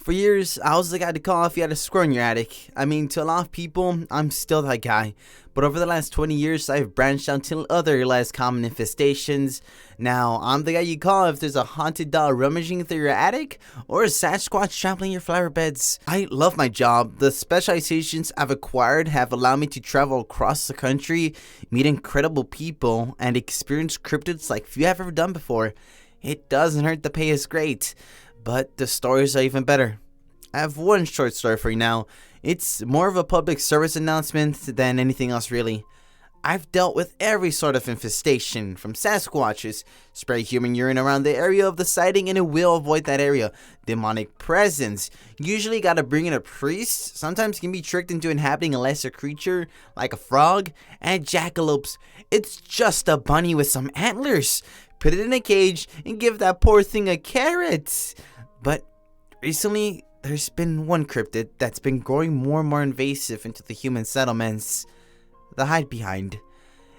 For years, I was the guy to call if you had a squirrel in your attic. I mean, to a lot of people, I'm still that guy. But over the last 20 years, I've branched out to other less common infestations. Now, I'm the guy you call if there's a haunted doll rummaging through your attic or a Sasquatch trampling your flower beds. I love my job. The specializations I've acquired have allowed me to travel across the country, meet incredible people, and experience cryptids like few have ever done before. It doesn't hurt, the pay is great, but the stories are even better. I have one short story for you now. It's more of a public service announcement than anything else really. I've dealt with every sort of infestation, from Sasquatches, spray human urine around the area of the sighting and it will avoid that area, demonic presence, usually gotta bring in a priest, sometimes can be tricked into inhabiting a lesser creature like a frog, and jackalopes. It's just a bunny with some antlers. Put it in a cage and give that poor thing a carrot. But recently, there's been one cryptid that's been growing more and more invasive into the human settlements. The hide behind.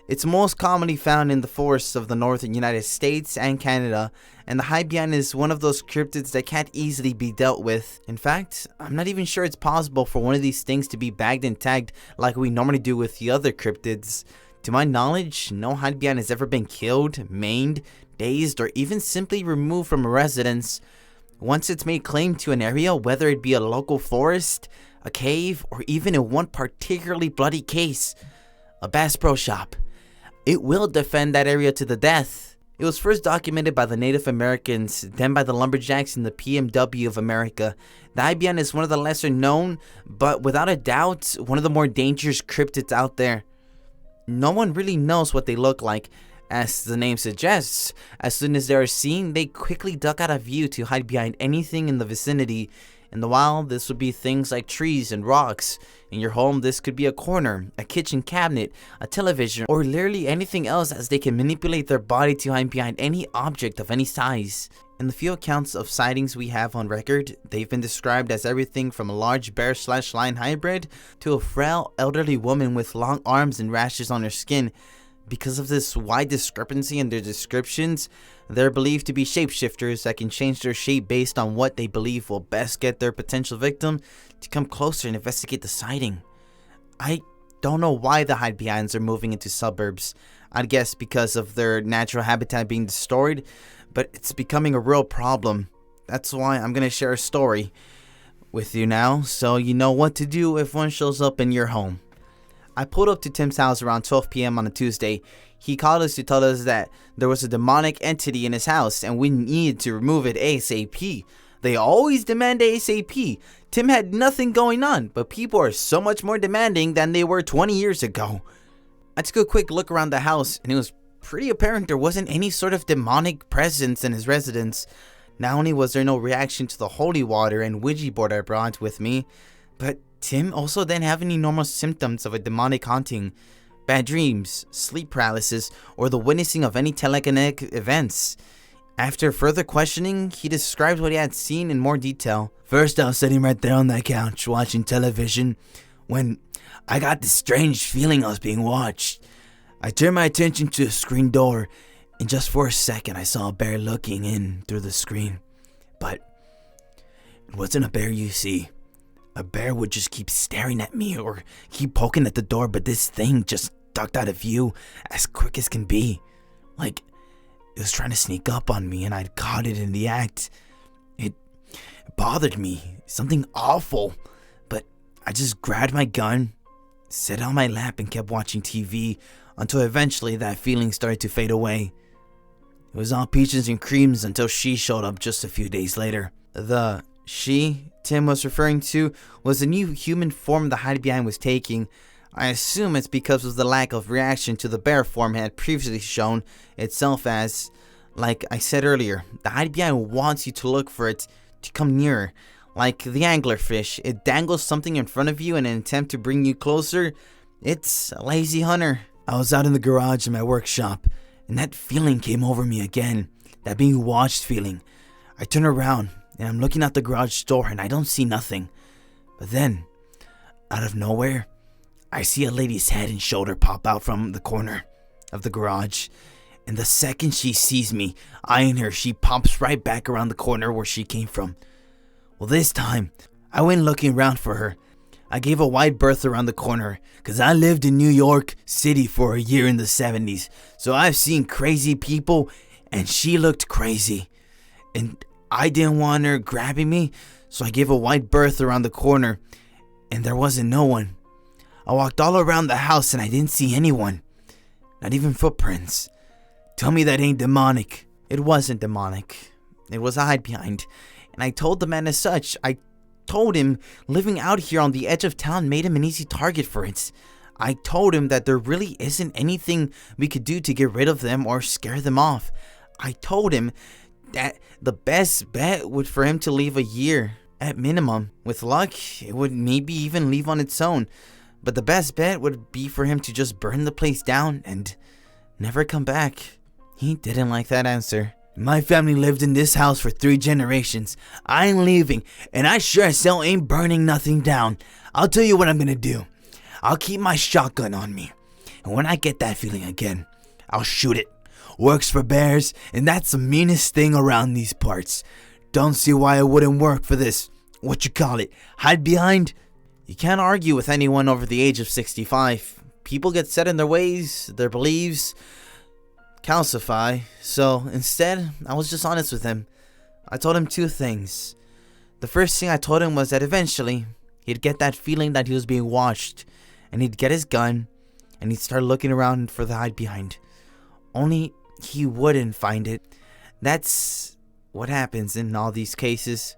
It's most commonly found in the forests of the northern United States and Canada, and the hide behind is one of those cryptids that can't easily be dealt with. In fact, I'm not even sure it's possible for one of these things to be bagged and tagged like we normally do with the other cryptids. To my knowledge, no hide behind has ever been killed, maimed, dazed, or even simply removed from a residence. Once it's made claim to an area, whether it be a local forest, a cave, or even in one particularly bloody case, a Bass Pro Shop, it will defend that area to the death. It was first documented by the Native Americans, then by the lumberjacks in the PMW of America. The IBN is one of the lesser known, but without a doubt, one of the more dangerous cryptids out there. No one really knows what they look like. As the name suggests, as soon as they are seen, they quickly duck out of view to hide behind anything in the vicinity. In the wild, this would be things like trees and rocks. In your home, this could be a corner, a kitchen cabinet, a television, or literally anything else, as they can manipulate their body to hide behind any object of any size. In the few accounts of sightings we have on record, they've been described as everything from a large bear/lion hybrid to a frail elderly woman with long arms and rashes on her skin. Because of this wide discrepancy in their descriptions, they're believed to be shapeshifters that can change their shape based on what they believe will best get their potential victim to come closer and investigate the sighting. I don't know why the hide behinds are moving into suburbs. I'd guess because of their natural habitat being destroyed, but it's becoming a real problem. That's why I'm going to share a story with you now, so you know what to do if one shows up in your home. I pulled up to Tim's house around 12 p.m. on a Tuesday. He called us to tell us that there was a demonic entity in his house and we needed to remove it ASAP. They always demand ASAP. Tim had nothing going on, but people are so much more demanding than they were 20 years ago. I took a quick look around the house and it was pretty apparent there wasn't any sort of demonic presence in his residence. Not only was there no reaction to the holy water and Ouija board I brought with me, but Tim also didn't have any normal symptoms of a demonic haunting, bad dreams, sleep paralysis, or the witnessing of any telekinetic events. After further questioning, he described what he had seen in more detail. First, I was sitting right there on that couch watching television when I got this strange feeling I was being watched. I turned my attention to the screen door, and just for a second I saw a bear looking in through the screen. But it wasn't a bear you see. A bear would just keep staring at me or keep poking at the door, but this thing just ducked out of view as quick as can be. Like it was trying to sneak up on me and I'd caught it in the act. It bothered me, something awful, but I just grabbed my gun, set it on my lap and kept watching TV until eventually that feeling started to fade away. It was all peaches and creams until she showed up just a few days later. The she Tim was referring to was the new human form the hide behind was taking. I assume it's because of the lack of reaction to the bear form it had previously shown itself as. Like I said earlier, the hide behind wants you to look for it to come nearer. Like the anglerfish, it dangles something in front of you in an attempt to bring you closer. It's a lazy hunter. I was out in the garage in my workshop, and that feeling came over me again. That being watched feeling. I turn around and I'm looking out the garage door and I don't see nothing. But then, out of nowhere, I see a lady's head and shoulder pop out from the corner of the garage. And the second she sees me eyeing her, she pops right back around the corner where she came from. Well, this time, I went looking around for her. I gave a wide berth around the corner, cause I lived in New York City for a year in the 70s. So I've seen crazy people, and she looked crazy. And I didn't want her grabbing me, so I gave a wide berth around the corner, and there wasn't no one. I walked all around the house and I didn't see anyone. Not even footprints. Tell me that ain't demonic. It wasn't demonic. It was a hide behind. And I told the man as such. I told him living out here on the edge of town made him an easy target for it. I told him that there really isn't anything we could do to get rid of them or scare them off. I told him that the best bet would for him to leave a year at minimum. With luck, it would maybe even leave on its own. But the best bet would be for him to just burn the place down and never come back. He didn't like that answer. My family lived in this house for 3 generations. I ain't leaving, and I sure as hell ain't burning nothing down. I'll tell you what I'm gonna do. I'll keep my shotgun on me, and when I get that feeling again, I'll shoot it. Works for bears, and that's the meanest thing around these parts. Don't see why it wouldn't work for this, what you call it, hide behind? You can't argue with anyone over the age of 65. People get set in their ways, their beliefs calcify. So instead, I was just honest with him. I told him 2 things. The first thing I told him was that eventually he'd get that feeling that he was being watched, and he'd get his gun and he'd start looking around for the hide behind. Only he wouldn't find it. That's what happens in all these cases,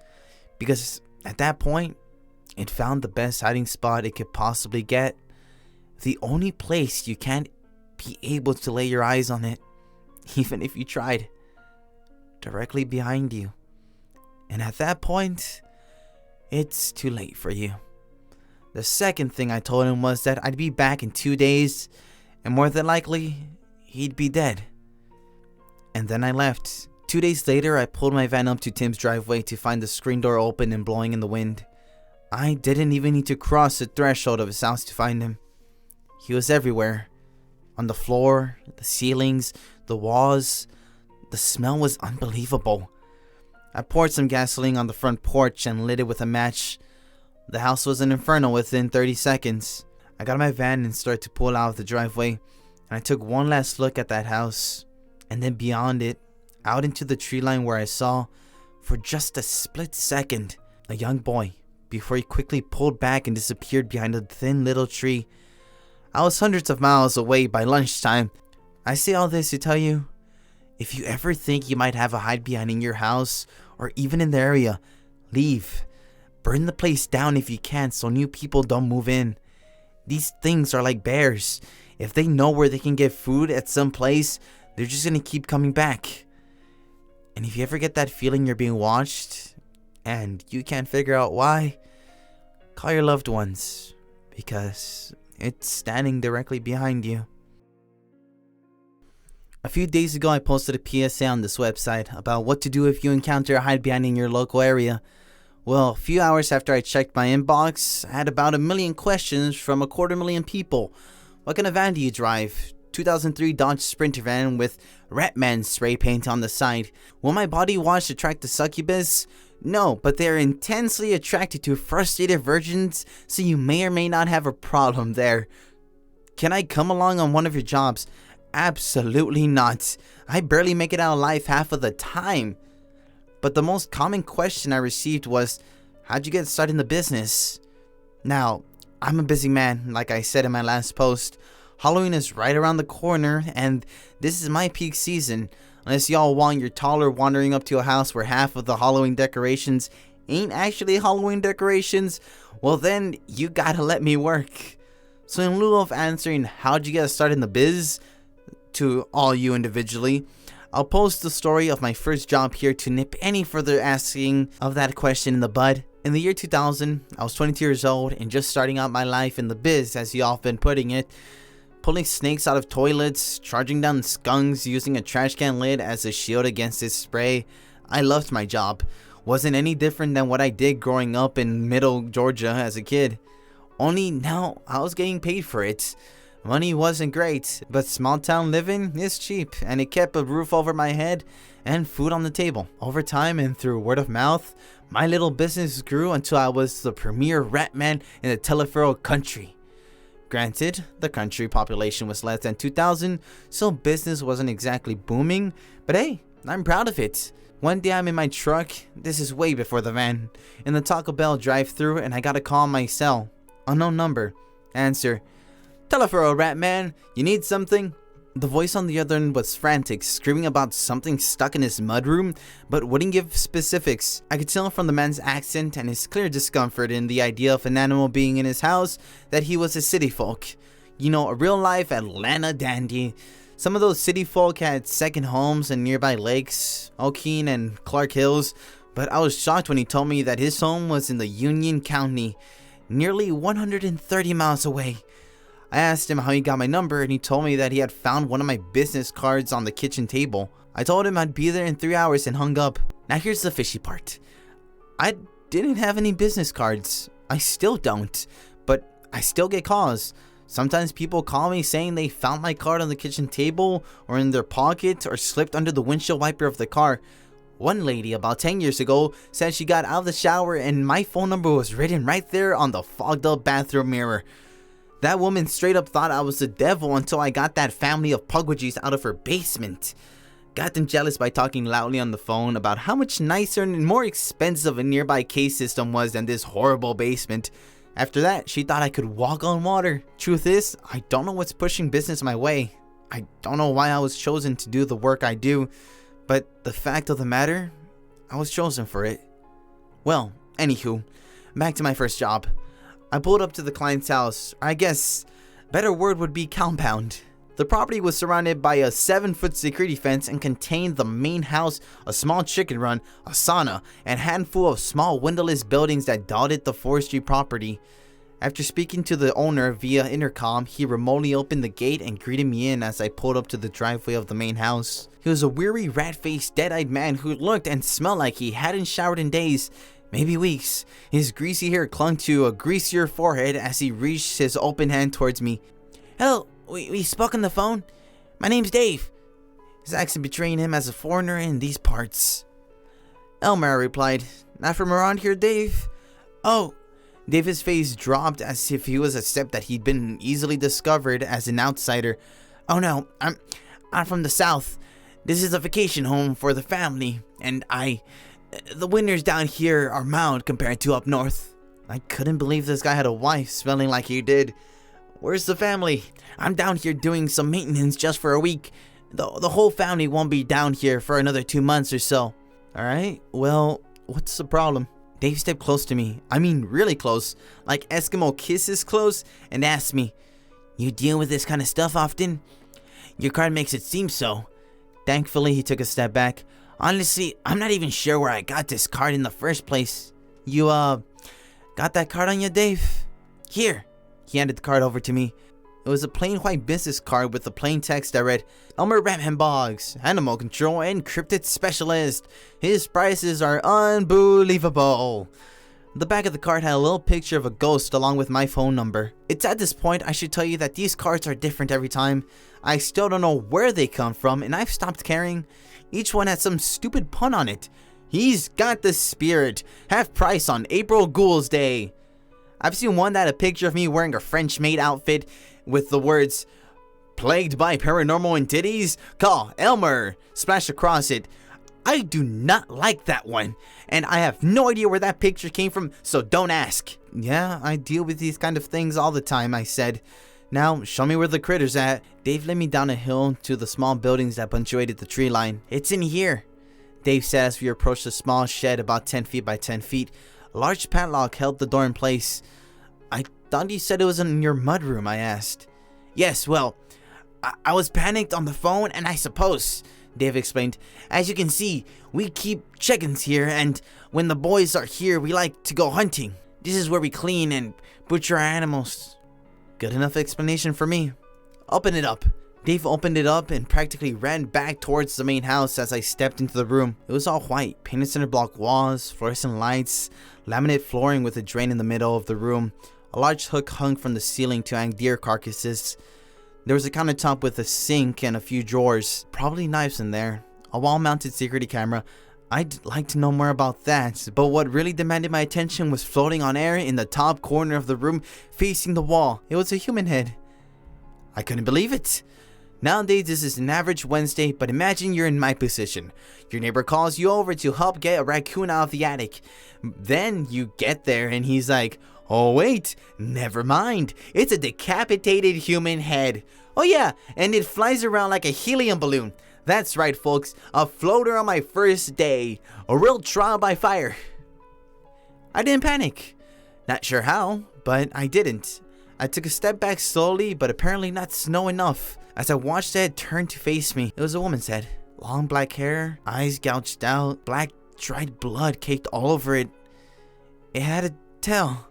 because at that point it found the best hiding spot it could possibly get. The only place you can't be able to lay your eyes on it, even if you tried, directly behind you. And at that point, it's too late for you. The second thing I told him was that I'd be back in 2 days, and more than likely, he'd be dead. And then I left. 2 days later, I pulled my van up to Tim's driveway to find the screen door open and blowing in the wind. I didn't even need to cross the threshold of his house to find him. He was everywhere. On the floor, the ceilings, the walls. The smell was unbelievable. I poured some gasoline on the front porch and lit it with a match. The house was an inferno within 30 seconds. I got in my van and started to pull out of the driveway, and I took one last look at that house, and then beyond it, out into the tree line where I saw, for just a split second, a young boy, before he quickly pulled back and disappeared behind a thin little tree. I was hundreds of miles away by lunchtime. I say all this to tell you, if you ever think you might have a hide behind in your house, or even in the area, leave. Burn the place down if you can so new people don't move in. These things are like bears. If they know where they can get food at some place, they're just gonna keep coming back. And if you ever get that feeling you're being watched, and you can't figure out why, call your loved ones, because it's standing directly behind you. A few days ago, I posted a PSA on this website about what to do if you encounter a hide behind in your local area. Well, a few hours after I checked my inbox, I had about 1 million questions from 250,000 people. What kind of van do you drive? 2003 Dodge Sprinter van with Ratman spray paint on the side. Will my body wash attract the succubus? No, but they're intensely attracted to frustrated virgins, so you may or may not have a problem there. Can I come along on one of your jobs? Absolutely not. I barely make it out alive half of the time. But the most common question I received was, how'd you get started in the business? Now, I'm a busy man, like I said in my last post. Halloween is right around the corner, and this is my peak season. Unless y'all want your toddler wandering up to a house where half of the Halloween decorations ain't actually Halloween decorations, well then, you gotta let me work. So in lieu of answering how'd you get started in the biz to all you individually, I'll post the story of my first job here to nip any further asking of that question in the bud. In the year 2000, I was 22 years old and just starting out my life in the biz, as y'all have been putting it. Pulling snakes out of toilets, charging down skunks, using a trash can lid as a shield against his spray. I loved my job. Wasn't any different than what I did growing up in middle Georgia as a kid. Only now I was getting paid for it. Money wasn't great, but small town living is cheap, and it kept a roof over my head and food on the table. Over time and through word of mouth, my little business grew until I was the premier rat man in the Telefero country. Granted, the country population was less than 2,000, so business wasn't exactly booming, but hey, I'm proud of it. One day I'm in my truck, this is way before the van, in the Taco Bell drive-thru, and I got a call on my cell. Unknown number. Answer. Telefero rat man, you need something? The voice on the other end was frantic, screaming about something stuck in his mudroom, but wouldn't give specifics. I could tell from the man's accent and his clear discomfort in the idea of an animal being in his house that he was a city folk. You know, a real-life Atlanta dandy. Some of those city folk had second homes in nearby lakes, O'Keene and Clark Hills, but I was shocked when he told me that his home was in the Union County, nearly 130 miles away. I asked him how he got my number, and he told me that he had found one of my business cards on the kitchen table. I told him I'd be there in 3 hours and hung up. Now here's the fishy part. I didn't have any business cards. I still don't, but I still get calls. Sometimes people call me saying they found my card on the kitchen table or in their pocket or slipped under the windshield wiper of the car. One lady about 10 years ago said she got out of the shower and my phone number was written right there on the fogged up bathroom mirror. That woman straight up thought I was the devil until I got that family of pugwagees out of her basement. Got them jealous by talking loudly on the phone about how much nicer and more expensive a nearby case system was than this horrible basement. After that, she thought I could walk on water. Truth is, I don't know what's pushing business my way. I don't know why I was chosen to do the work I do, but the fact of the matter, I was chosen for it. Well, anywho, back to my first job. I pulled up to the client's house, or I guess better word would be compound. The property was surrounded by a 7-foot security fence and contained the main house, a small chicken run, a sauna, and a handful of small windowless buildings that dotted the forestry property. After speaking to the owner via intercom, he remotely opened the gate and greeted me in as I pulled up to the driveway of the main house. He was a weary, rat-faced, dead-eyed man who looked and smelled like he hadn't showered in days. Maybe weeks. His greasy hair clung to a greasier forehead as he reached his open hand towards me. Hello, we spoke on the phone? My name's Dave. His accent betraying him as a foreigner in these parts. Elmer, I replied. Not from around here, Dave? Oh. David's face dropped as if he was upset that he'd been easily discovered as an outsider. Oh no, I'm from the south. This is a vacation home for the family, and the winters down here are mild compared to up north. I couldn't believe this guy had a wife smelling like he did. Where's the family? I'm down here doing some maintenance just for a week. The whole family won't be down here for another 2 months or so. Alright, well, what's the problem? Dave stepped close to me. I mean really close. Like Eskimo kisses close, and asked me, You deal with this kind of stuff often? Your card makes it seem so. Thankfully, he took a step back. Honestly, I'm not even sure where I got this card in the first place. You, got that card on you, Dave? Here. He handed the card over to me. It was a plain white business card with the plain text that read, Elmer Ratman Boggs, Animal Control and Cryptid Specialist. His prices are unbelievable. The back of the card had a little picture of a ghost along with my phone number. It's at this point I should tell you that these cards are different every time. I still don't know where they come from, and I've stopped caring. Each one has some stupid pun on it. He's got the spirit. Half price on April Ghoul's Day. I've seen one that had a picture of me wearing a French maid outfit with the words, Plagued by paranormal entities? Call Elmer splashed across it. I do not like that one, and I have no idea where that picture came from, so don't ask. Yeah, I deal with these kind of things all the time, I said. Now, show me where the critter's at. Dave led me down a hill to the small buildings that punctuated the tree line. It's in here, Dave said as we approached a small shed about 10 feet by 10 feet. A large padlock held the door in place. I thought you said it was in your mudroom, I asked. Yes, well, I was panicked on the phone, and I suppose, Dave explained. As you can see, we keep chickens here, and when the boys are here, we like to go hunting. This is where we clean and butcher our animals. Good enough explanation for me. Open it up. Dave opened it up and practically ran back towards the main house as I stepped into the room. It was all white, painted cinder block walls, fluorescent lights, laminate flooring with a drain in the middle of the room. A large hook hung from the ceiling to hang deer carcasses. There was a countertop with a sink and a few drawers, probably knives in there, a wall-mounted security camera. I'd like to know more about that, but what really demanded my attention was floating on air in the top corner of the room facing the wall. It was a human head. I couldn't believe it. Nowadays, this is an average Wednesday, but imagine you're in my position. Your neighbor calls you over to help get a raccoon out of the attic. Then you get there and he's like, "Oh wait, never mind. It's a decapitated human head. Oh yeah, and it flies around like a helium balloon." That's right, folks, a floater on my first day. A real trial by fire. I didn't panic. Not sure how, but I didn't. I took a step back slowly, but apparently not slow enough. As I watched the head turn to face me, it was a woman's head. Long black hair, eyes gouged out, black dried blood caked all over it. It had a tail,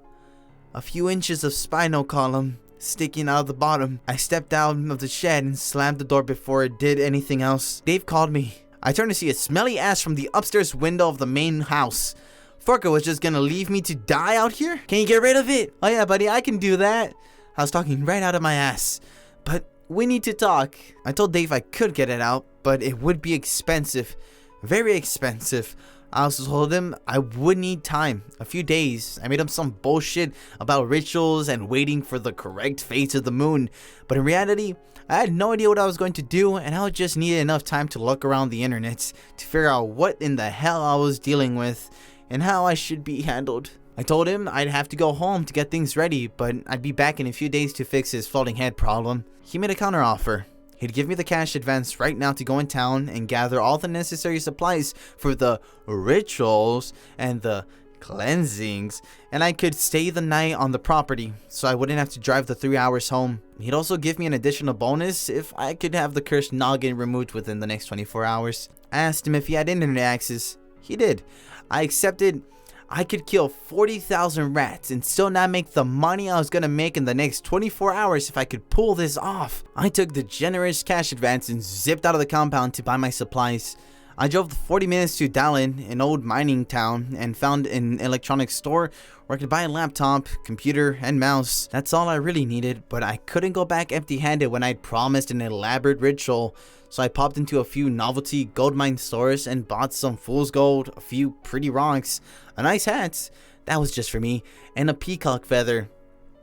a few inches of spinal column sticking out of the bottom. I stepped out of the shed and slammed the door before it did anything else. Dave called me. I turned to see a smelly ass from the upstairs window of the main house. Fucker was just gonna leave me to die out here? Can you get rid of it? Oh yeah, buddy, I can do that. I was talking right out of my ass. But we need to talk. I told Dave I could get it out, but it would be expensive. Very expensive. I also told him I would need time, a few days. I made up some bullshit about rituals and waiting for the correct phase of the moon. But in reality, I had no idea what I was going to do, and I just needed enough time to look around the internet to figure out what in the hell I was dealing with and how I should be handled. I told him I'd have to go home to get things ready, but I'd be back in a few days to fix his floating head problem. He made a counteroffer. He'd give me the cash advance right now to go in town and gather all the necessary supplies for the rituals and the cleansings, and I could stay the night on the property so I wouldn't have to drive the 3 hours home. He'd also give me an additional bonus if I could have the cursed noggin removed within the next 24 hours. I asked him if he had internet access. He did. I accepted. I could kill 40,000 rats and still not make the money I was gonna make in the next 24 hours if I could pull this off. I took the generous cash advance and zipped out of the compound to buy my supplies. I drove 40 minutes to Dallin, an old mining town, and found an electronics store where I could buy a laptop, computer, and mouse. That's all I really needed, but I couldn't go back empty-handed when I'd promised an elaborate ritual. So I popped into a few novelty gold mine stores and bought some fool's gold, a few pretty rocks, a nice hat, that was just for me, and a peacock feather.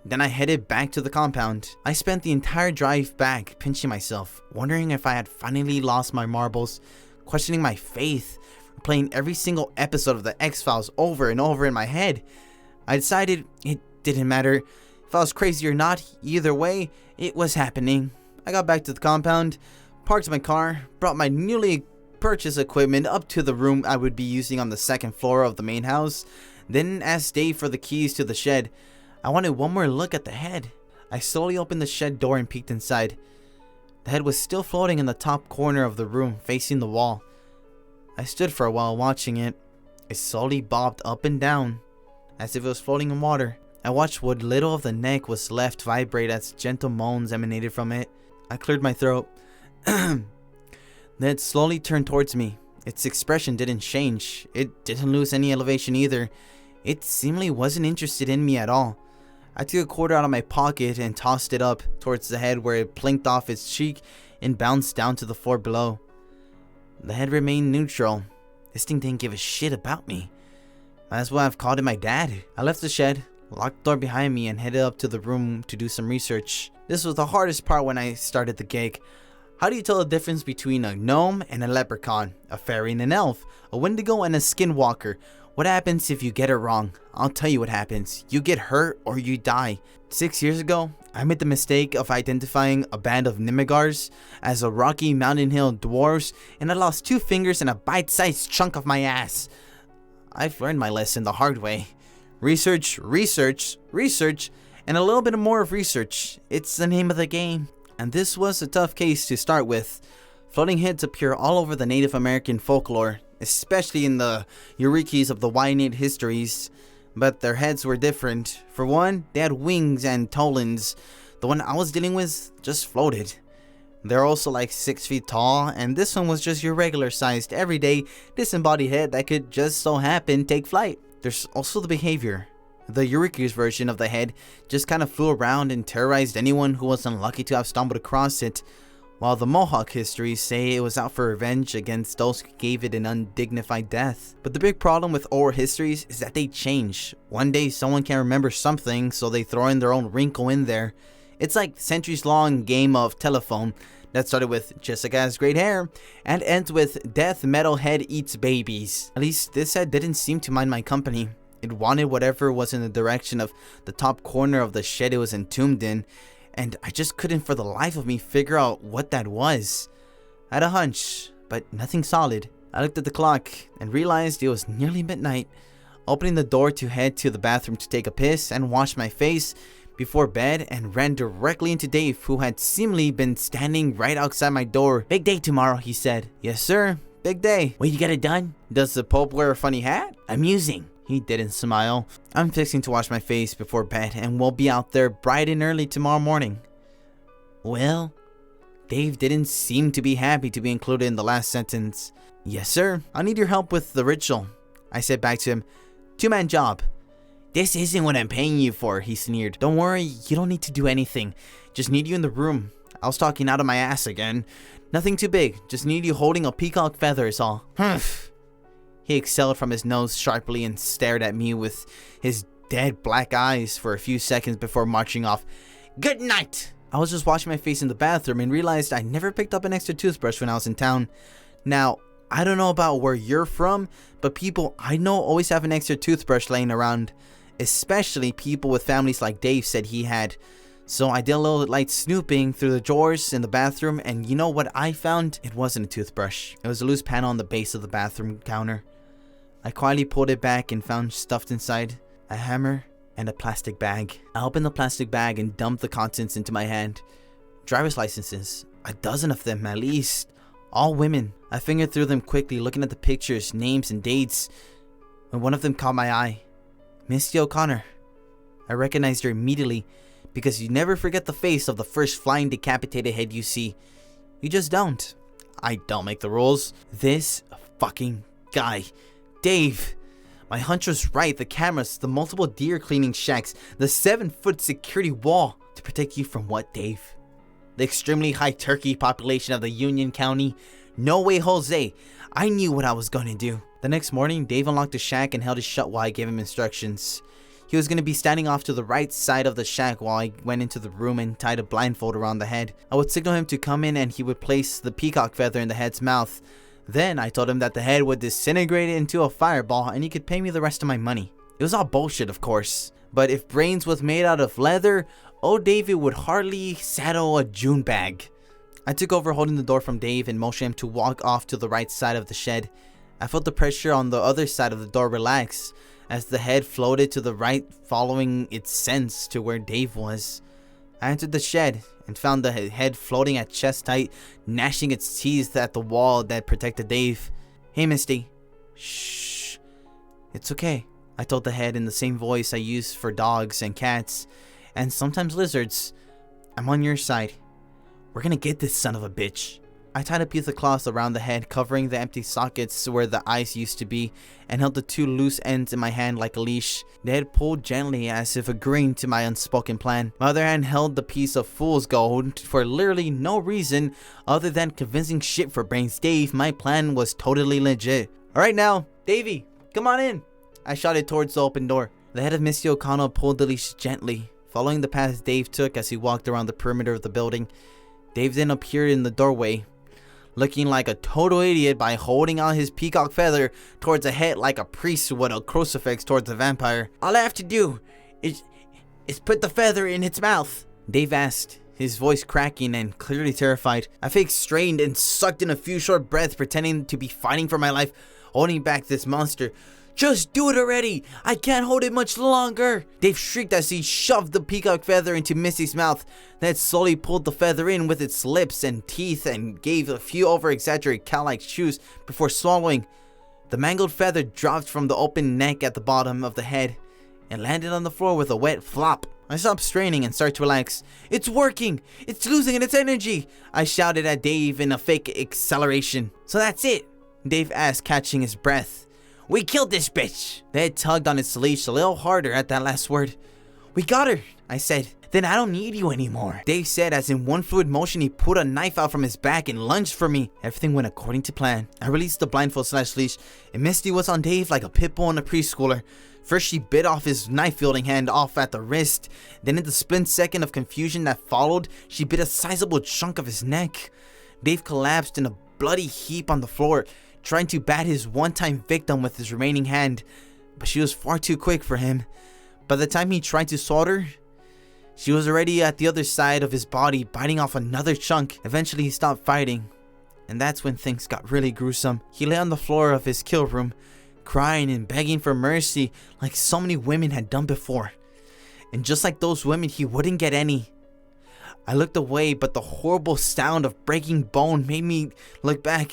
Then I headed back to the compound. I spent the entire drive back pinching myself, wondering if I had finally lost my marbles, questioning my faith, playing every single episode of the X-Files over and over in my head. I decided it didn't matter if I was crazy or not, either way, it was happening. I got back to the compound, parked my car, brought my newly purchased equipment up to the room I would be using on the second floor of the main house, then asked Dave for the keys to the shed. I wanted one more look at the head. I slowly opened the shed door and peeked inside. The head was still floating in the top corner of the room, facing the wall. I stood for a while watching it. It slowly bobbed up and down, as if it was floating in water. I watched what little of the neck was left vibrate as gentle moans emanated from it. I cleared my throat. Then it slowly turned towards me. Its expression didn't change. It didn't lose any elevation either. It seemingly wasn't interested in me at all. I took a quarter out of my pocket and tossed it up towards the head, where it plinked off its cheek and bounced down to the floor below. The head remained neutral. This thing didn't give a shit about me. Might as well have called it my dad. I left the shed, locked the door behind me, and headed up to the room to do some research. This was the hardest part when I started the gig. How do you tell the difference between a gnome and a leprechaun, a fairy and an elf, a wendigo and a skinwalker? What happens if you get it wrong? I'll tell you what happens. You get hurt or you die. 6 years ago, I made the mistake of identifying a band of Nimigars as a Rocky Mountain Hill dwarves, and I lost 2 fingers and a bite-sized chunk of my ass. I've learned my lesson the hard way. Research, research, research, and a little bit more of research. It's the name of the game. And this was a tough case to start with. Floating heads appear all over the Native American folklore, especially in the Eurykis of the Wyanid histories, but their heads were different. For one, they had wings and talons. The one I was dealing with just floated. They're also like 6 feet tall, and this one was just your regular sized, everyday, disembodied head that could just so happen take flight. There's also the behavior. The Eureka's version of the head just kind of flew around and terrorized anyone who was unlucky to have stumbled across it, while the Mohawk histories say it was out for revenge against those who gave it an undignified death. But the big problem with oral histories is that they change. One day someone can remember something, so they throw in their own wrinkle in there. It's like centuries-long game of telephone that started with Jessica has great hair and ends with death metal head eats babies. At least this head didn't seem to mind my company. It wanted whatever was in the direction of the top corner of the shed it was entombed in, and I just couldn't for the life of me figure out what that was. I had a hunch, but nothing solid. I looked at the clock and realized it was nearly midnight. Opening the door to head to the bathroom to take a piss and wash my face before bed, and ran directly into Dave, who had seemingly been standing right outside my door. "Big day tomorrow," he said. "Yes sir, big day. Wait, you got it done? Does the Pope wear a funny hat?" "Amusing." He didn't smile. "I'm fixing to wash my face before bed and we'll be out there bright and early tomorrow morning." Well, Dave didn't seem to be happy to be included in the last sentence. "Yes sir, I need your help with the ritual," I said back to him. "Two-man job." "This isn't what I'm paying you for," he sneered. "Don't worry, you don't need to do anything. Just need you in the room." I was talking out of my ass again. "Nothing too big, just need you holding a peacock feather is all." "Humph." He exhaled from his nose sharply and stared at me with his dead black eyes for a few seconds before marching off. "Good night." I was just washing my face in the bathroom and realized I never picked up an extra toothbrush when I was in town. Now, I don't know about where you're from, but people I know always have an extra toothbrush laying around. Especially people with families like Dave said he had. So I did a little light snooping through the drawers in the bathroom, and you know what I found? It wasn't a toothbrush. It was a loose panel on the base of the bathroom counter. I quietly pulled it back and found stuffed inside a hammer and a plastic bag. I opened the plastic bag and dumped the contents into my hand. Driver's licenses, a dozen of them at least, all women. I fingered through them quickly, looking at the pictures, names, and dates, when one of them caught my eye. Misty O'Connor. I recognized her immediately, because you never forget the face of the first flying decapitated head you see. You just don't. I don't make the rules. This fucking guy. Dave. My hunch was right. The cameras, the multiple deer cleaning shacks, the 7-foot security wall. To protect you from what, Dave? The extremely high turkey population of the Union County? No way, Jose. I knew what I was going to do. The next morning, Dave unlocked the shack and held it shut while I gave him instructions. He was going to be standing off to the right side of the shack while I went into the room and tied a blindfold around the head. I would signal him to come in and he would place the peacock feather in the head's mouth. Then I told him that the head would disintegrate into a fireball and he could pay me the rest of my money. It was all bullshit, of course. But if brains was made out of leather, old David would hardly saddle a June bag. I took over holding the door from Dave and motioned him to walk off to the right side of the shed. I felt the pressure on the other side of the door relax as the head floated to the right, following its sense to where Dave was. I entered the shed and found the head floating at chest height, gnashing its teeth at the wall that protected Dave. "Hey, Misty." "Shh. It's okay," I told the head in the same voice I use for dogs and cats, and sometimes lizards. "I'm on your side. We're gonna get this son of a bitch." I tied a piece of cloth around the head, covering the empty sockets where the eyes used to be, and held the two loose ends in my hand like a leash. The head pulled gently as if agreeing to my unspoken plan. My other hand held the piece of fool's gold for literally no reason other than convincing shit for brains Dave. My plan was totally legit. "Alright now, Davey, come on in." I shouted towards the open door. The head of Misty O'Connell pulled the leash gently, following the path Dave took as he walked around the perimeter of the building. Dave then appeared in the doorway, looking like a total idiot by holding out his peacock feather towards a head like a priest would a crucifix towards a vampire. "All I have to do is put the feather in its mouth?" Dave asked, his voice cracking and clearly terrified. I faked strained and sucked in a few short breaths, pretending to be fighting for my life, holding back this monster. "Just do it already! I can't hold it much longer!" Dave shrieked as he shoved the peacock feather into Misty's mouth, then slowly pulled the feather in with its lips and teeth and gave a few over-exaggerated cow-like chews before swallowing. The mangled feather dropped from the open neck at the bottom of the head and landed on the floor with a wet flop. I stopped straining and started to relax. "It's working! It's losing its energy!" I shouted at Dave in a fake acceleration. "So that's it?" Dave asked, catching his breath. We killed this bitch. They had tugged on his leash a little harder at that last word. We got her, I said. Then I don't need you anymore, Dave said as in one fluid motion he pulled a knife out from his back and lunged for me. Everything went according to plan. I released the blindfold / leash and Misty was on Dave like a pit bull and a preschooler. First she bit off his knife wielding hand off at the wrist. Then in the split second of confusion that followed, she bit a sizable chunk of his neck. Dave collapsed in a bloody heap on the floor, trying to bat his one-time victim with his remaining hand, but she was far too quick for him. By the time he tried to swat her, she was already at the other side of his body, biting off another chunk. Eventually he stopped fighting, and that's when things got really gruesome. He lay on the floor of his kill room, crying and begging for mercy like so many women had done before. And just like those women, he wouldn't get any. I looked away, but the horrible sound of breaking bone made me look back.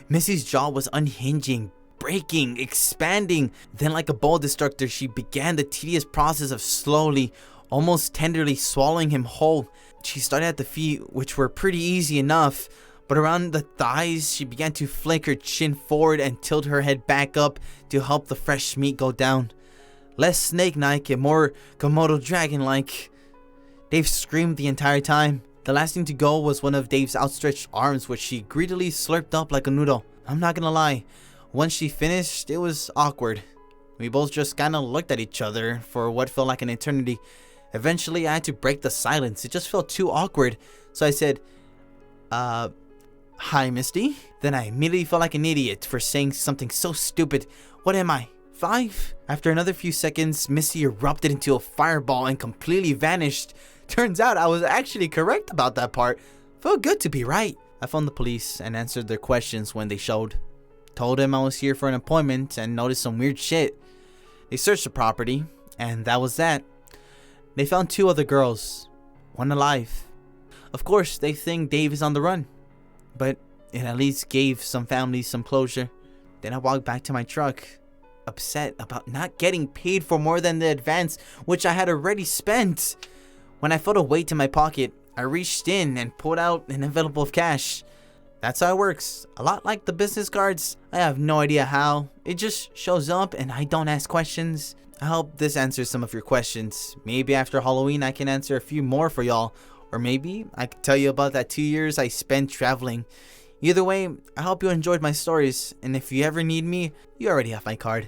Missy's jaw was unhinging, breaking, expanding. Then like a boa destructor, she began the tedious process of slowly, almost tenderly swallowing him whole. She started at the feet, which were pretty easy enough, but around the thighs, she began to flick her chin forward and tilt her head back up to help the fresh meat go down. Less snake-like and more Komodo dragon-like. Dave screamed the entire time. The last thing to go was one of Dave's outstretched arms, which she greedily slurped up like a noodle. I'm not gonna lie, once she finished, it was awkward. We both just kinda looked at each other for what felt like an eternity. Eventually, I had to break the silence. It just felt too awkward. So I said, hi, Misty? Then I immediately felt like an idiot for saying something so stupid. What am I, 5? After another few seconds, Misty erupted into a fireball and completely vanished. Turns out I was actually correct about that part. Felt good to be right. I phoned the police and answered their questions when they showed. Told them I was here for an appointment and noticed some weird shit. They searched the property, and that was that. They found 2 other girls, one alive. Of course, they think Dave is on the run, but it at least gave some families some closure. Then I walked back to my truck, upset about not getting paid for more than the advance, which I had already spent. When I felt a weight in my pocket, I reached in and pulled out an envelope of cash. That's how it works. A lot like the business cards. I have no idea how. It just shows up and I don't ask questions. I hope this answers some of your questions. Maybe after Halloween I can answer a few more for y'all. Or maybe I can tell you about that 2 years I spent traveling. Either way, I hope you enjoyed my stories. And if you ever need me, you already have my card.